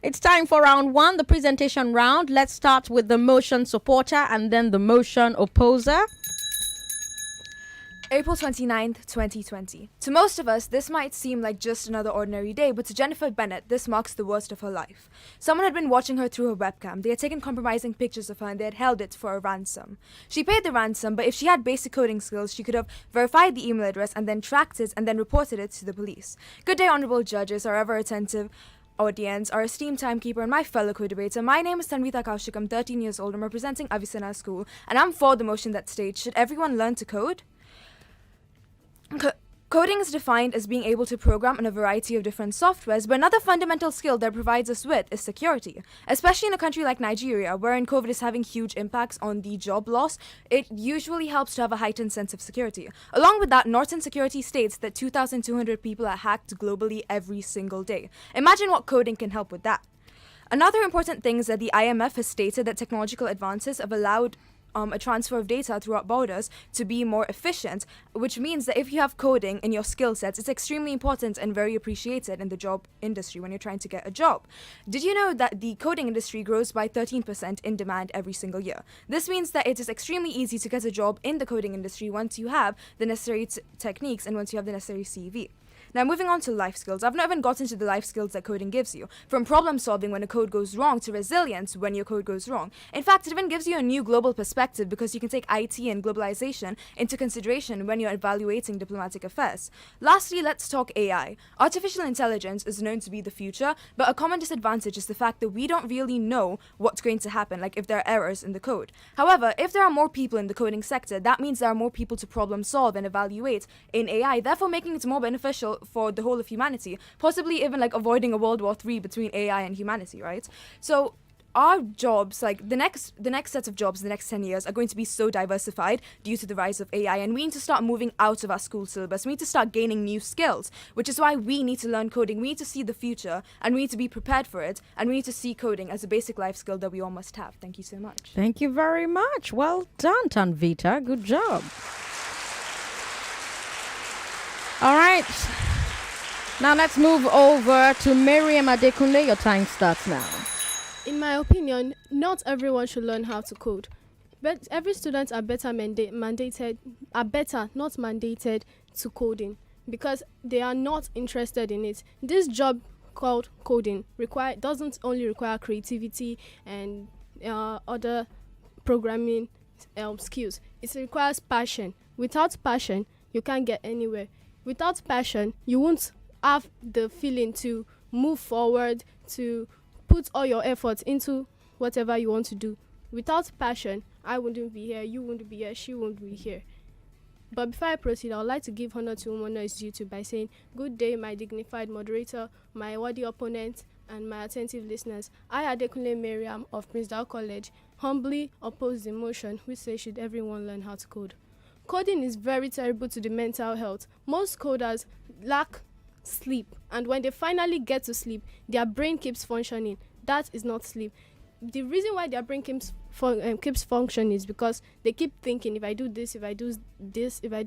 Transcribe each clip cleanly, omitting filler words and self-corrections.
It's time for round one, the presentation round. Let's start with the motion supporter and then the motion opposer. April 29th, 2020. To most of us, this might seem like just another ordinary day, but to Jennifer Bennett, this marks the worst of her life. Someone had been watching her through her webcam. They had taken compromising pictures of her and they had held it for a ransom. She paid the ransom, but if she had basic coding skills, she could have verified the email address and then tracked it and then reported it to the police. Good day, honorable judges, our ever attentive audience, our esteemed timekeeper, and my fellow co-debater. My name is Tanvita Koushik. I'm 13 years old. I'm representing Avicenna School, and I'm for the motion that states, should everyone learn to code? Coding is defined as being able to program in a variety of different softwares, but another fundamental skill that provides us with is security. Especially in a country like Nigeria, wherein COVID is having huge impacts on the job loss, it usually helps to have a heightened sense of security. Along with that, Norton Security states that 2,200 people are hacked globally every single day. Imagine what coding can help with that. Another important thing is that the IMF has stated that technological advances have allowed a transfer of data throughout borders to be more efficient, which means that if you have coding in your skill sets, it's extremely important and very appreciated in the job industry when you're trying to get a job. Did you know that the coding industry grows by 13% in demand every single year? This means that it is extremely easy to get a job in the coding industry once you have the necessary techniques and once you have the necessary CV. Now, moving on to life skills. I've not even gotten to the life skills that coding gives you. From problem solving when a code goes wrong to resilience when your code goes wrong. In fact, it even gives you a new global perspective because you can take IT and globalization into consideration when you're evaluating diplomatic affairs. Lastly, let's talk AI. Artificial intelligence is known to be the future, but a common disadvantage is the fact that we don't really know what's going to happen, like if there are errors in the code. However, if there are more people in the coding sector, that means there are more people to problem solve and evaluate in AI, therefore making it more beneficial for the whole of humanity, possibly even like avoiding a World War III between AI and humanity, right? So our jobs, like the next sets of jobs, the next 10 years are going to be so diversified due to the rise of AI, and we need to start moving out of our school syllabus. We need to start gaining new skills, which is why we need to learn coding. We need to see the future, and we need to be prepared for it, and we need to see coding as a basic life skill that we all must have. Thank you so much. Thank you very much. Well done, Tanvita. Good job. All right. Now let's move over to Mariam Adekunle. Your time starts now. In my opinion, not everyone should learn how to code. But every student are better not mandated to coding because they are not interested in it. This job called coding doesn't only require creativity and other programming skills. It requires passion. Without passion, you can't get anywhere. Without passion, you won't have the feeling to move forward, to put all your efforts into whatever you want to do. Without passion, I wouldn't be here, you wouldn't be here, she won't be here. But before I proceed, I would like to give honor to whom honor is due to by saying, good day, my dignified moderator, my worthy opponent, and my attentive listeners. I, Adekunle Mariam of Prince Dao College, humbly oppose the motion which says should everyone learn how to code. Coding is very terrible to the mental health. Most coders lack sleep, and when they finally get to sleep, their brain keeps functioning. That is not sleep. The reason why their brain keeps functioning is because they keep thinking, if I do this, if I do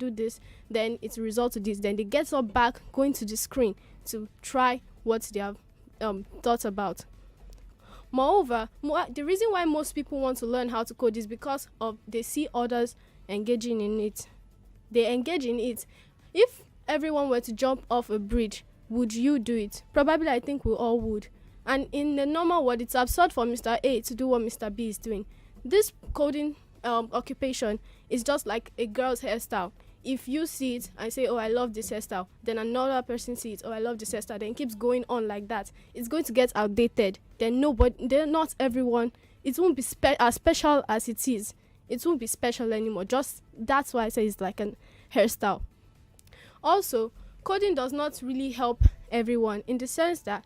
this, then it's a result of this. Then they get up back, going to the screen to try what they have thought about. Moreover, the reason why most people want to learn how to code is because of they see others engaging in it. They engage in it. If everyone were to jump off a bridge, would you do it? Probably, I think we all would. And in the normal world, it's absurd for Mr. A to do what Mr. B is doing. This coding occupation is just like a girl's hairstyle. If you see it and say, oh, I love this hairstyle, then another person sees it, oh, I love this hairstyle, then it keeps going on like that. It's going to get outdated. Then not everyone, it won't be as special as it is. It won't be special anymore. Just that's why I say it's like a hairstyle. Also, coding does not really help everyone in the sense that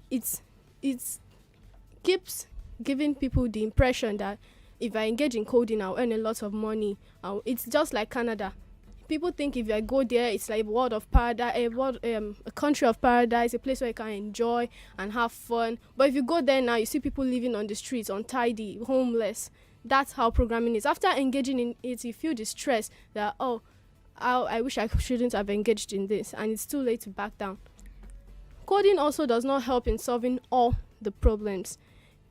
it keeps giving people the impression that if I engage in coding, I'll earn a lot of money. It's just like Canada. People think if I go there, it's like a world of paradise, a country of paradise, a place where you can enjoy and have fun. But if you go there now, you see people living on the streets, untidy, homeless. That's how programming is. After engaging in it, you feel the stress that, I wish I shouldn't have engaged in this, and it's too late to back down. Coding also does not help in solving all the problems.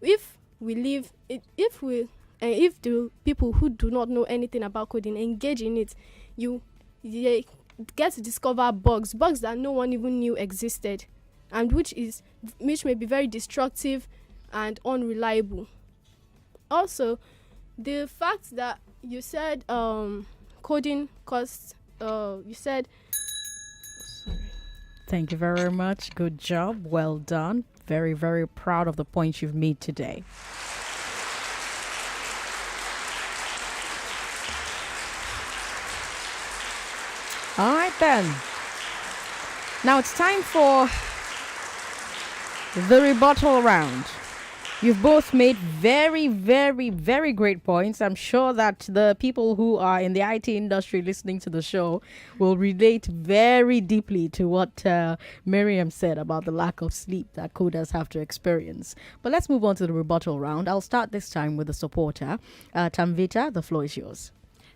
If we leave it, if the people who do not know anything about coding engage in it, they get to discover bugs that no one even knew existed, and which may be very destructive and unreliable. Also, the fact that you said coding costs, you said. Sorry. Thank you very much. Good job. Well done. Very, very proud of the points you've made today. All right, then. Now it's time for the rebuttal round. You've both made very, very, very great points. I'm sure that the people who are in the IT industry listening to the show will relate very deeply to what Mariam said about the lack of sleep that coders have to experience. But let's move on to the rebuttal round. I'll start this time with the supporter. Tanvita, the floor is yours.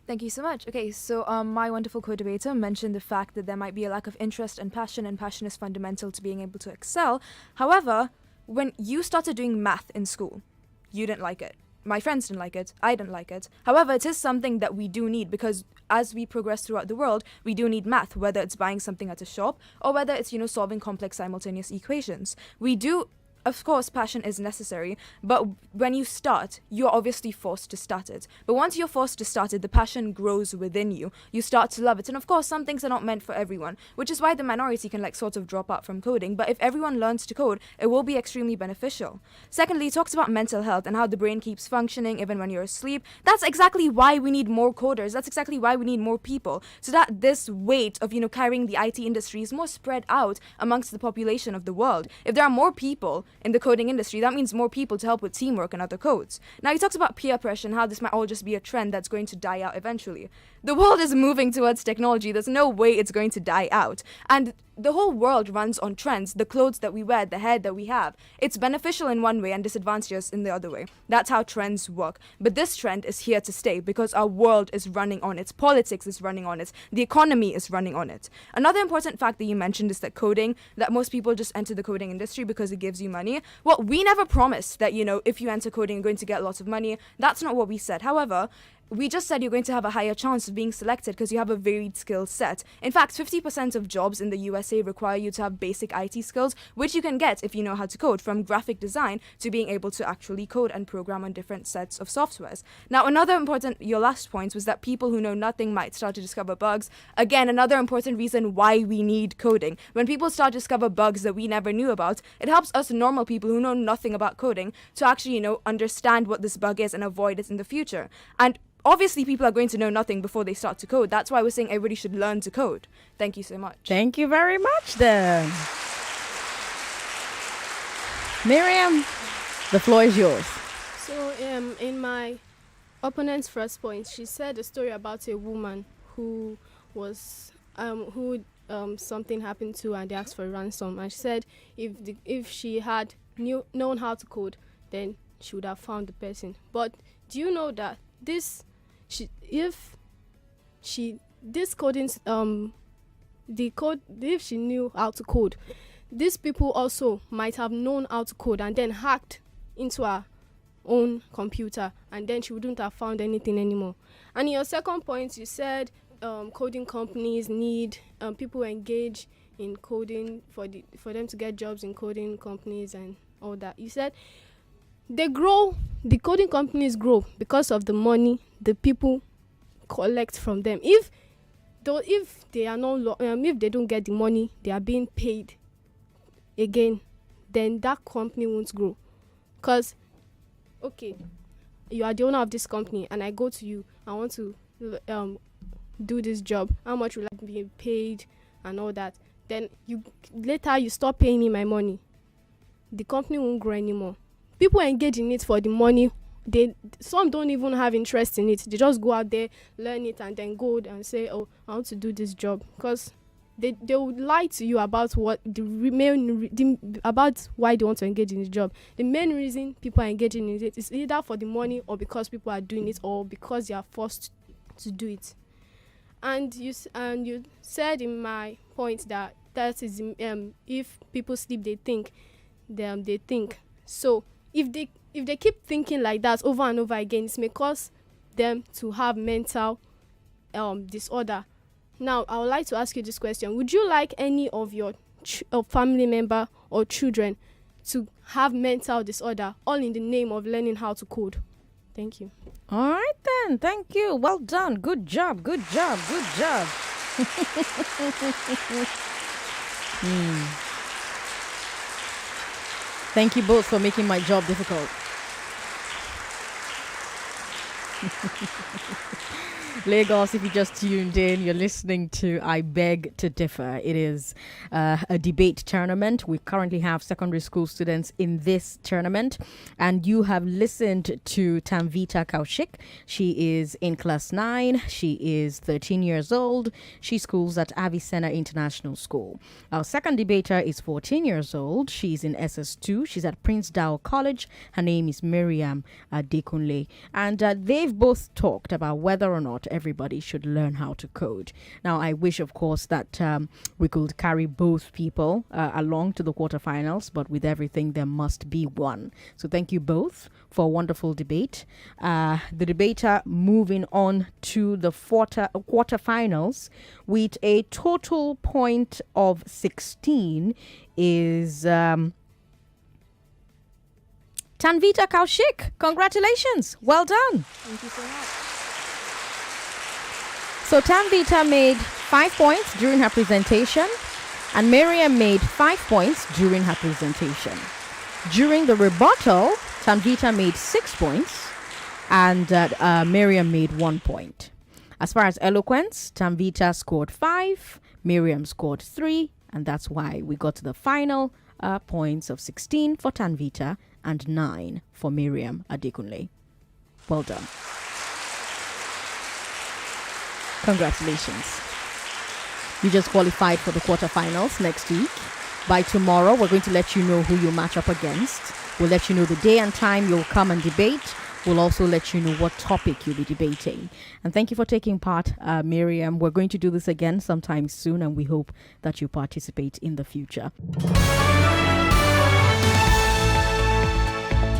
Thank you so much. Okay, so my wonderful co-debater mentioned the fact that there might be a lack of interest and passion is fundamental to being able to excel. However, when you started doing math in school, you didn't like it. My friends didn't like it. I didn't like it. However, it is something that we do need, because as we progress throughout the world, we do need math, whether it's buying something at a shop or whether it's, solving complex simultaneous equations. We do. Of course, passion is necessary, but when you start, you're obviously forced to start it. But once you're forced to start it, the passion grows within you. You start to love it. And of course, some things are not meant for everyone, which is why the minority can sort of drop out from coding. But if everyone learns to code, it will be extremely beneficial. Secondly, it talks about mental health and how the brain keeps functioning even when you're asleep. That's exactly why we need more coders. That's exactly why we need more people, so that this weight of, carrying the IT industry is more spread out amongst the population of the world. If there are more people in the coding industry, that means more people to help with teamwork and other codes. Now, he talks about peer pressure and how this might all just be a trend that's going to die out eventually. The world is moving towards technology. There's no way it's going to die out. And the whole world runs on trends. The clothes that we wear, the hair that we have. It's beneficial in one way and disadvantageous in the other way. That's how trends work. But this trend is here to stay because our world is running on it. Politics is running on it. The economy is running on it. Another important fact that you mentioned is that most people just enter the coding industry because it gives you money. Well, we never promised that, if you enter coding, you're going to get lots of money. That's not what we said. However, we just said you're going to have a higher chance of being selected because you have a varied skill set. In fact, 50% of jobs in the USA require you to have basic IT skills, which you can get if you know how to code, from graphic design to being able to actually code and program on different sets of softwares. Now, your last point was that people who know nothing might start to discover bugs. Again, another important reason why we need coding. When people start to discover bugs that we never knew about, it helps us normal people who know nothing about coding to actually, understand what this bug is and avoid it in the future. And obviously, people are going to know nothing before they start to code. That's why we're saying everybody should learn to code. Thank you so much. Thank you very much, then. Mariam, the floor is yours. So, in my opponent's first point, she said a story about a woman who was something happened to, and they asked for a ransom. And she said if she had known how to code, then she would have found the person. But do you know that this coding, if she knew how to code, these people also might have known how to code and then hacked into her own computer, and then she wouldn't have found anything anymore. And in your second point, you said coding companies need people engage in coding for them to get jobs in coding companies and all that. You said the coding companies grow because of the money the people collect from them. If they are if they don't get the money they are being paid again, then that company won't grow. Because, okay, you are the owner of this company and I go to you, I want to do this job, how much will I be paid and all that. Then later you stop paying me my money, the company won't grow anymore. People engage in it for the money. Some don't even have interest in it. They just go out there, learn it, and then go and say, "Oh, I want to do this job." Because they would lie to you about what about why they want to engage in the job. The main reason people are engaging in it is either for the money or because people are doing it or because they are forced to do it. And you said in my point that is if people sleep, they think. So if they keep thinking like that over and over again, it may cause them to have mental disorder. Now, I would like to ask you this question: would you like any of your family member or children to have mental disorder, all in the name of learning how to code? Thank you. All right then. Thank you. Well done. Good job. Good job. Good job. Thank you both for making my job difficult. Lagos, if you just tuned in, you're listening to I Beg to Differ. It is a debate tournament. We currently have secondary school students in this tournament, and you have listened to Tanvita Koushik. She is in class 9. She is 13 years old. She schools at Avicenna International School. Our second debater is 14 years old. She's in SS2. She's at Prince Dow College. Her name is Mariam Adekunle. And they've both talked about whether or not everybody should learn how to code. Now, I wish, of course, that we could carry both people along to the quarterfinals, but with everything, there must be one. So thank you both for a wonderful debate. The debater moving on to the quarterfinals with a total point of 16 is Tanvita Koushik. Congratulations. Well done. Thank you so much. So Tanvita made 5 points during her presentation, and Mariam made 5 points during her presentation. During the rebuttal, Tanvita made 6 points, and Mariam made 1 point. As far as eloquence, Tanvita scored 5, Mariam scored 3, and that's why we got to the final points of 16 for Tanvita and 9 for Mariam Adekunle. Well done. Congratulations. You just qualified for the quarterfinals next week. By tomorrow, we're going to let you know who you match up against. We'll let you know the day and time you'll come and debate. We'll also let you know what topic you'll be debating. And thank you for taking part, Mariam. We're going to do this again sometime soon, and we hope that you participate in the future.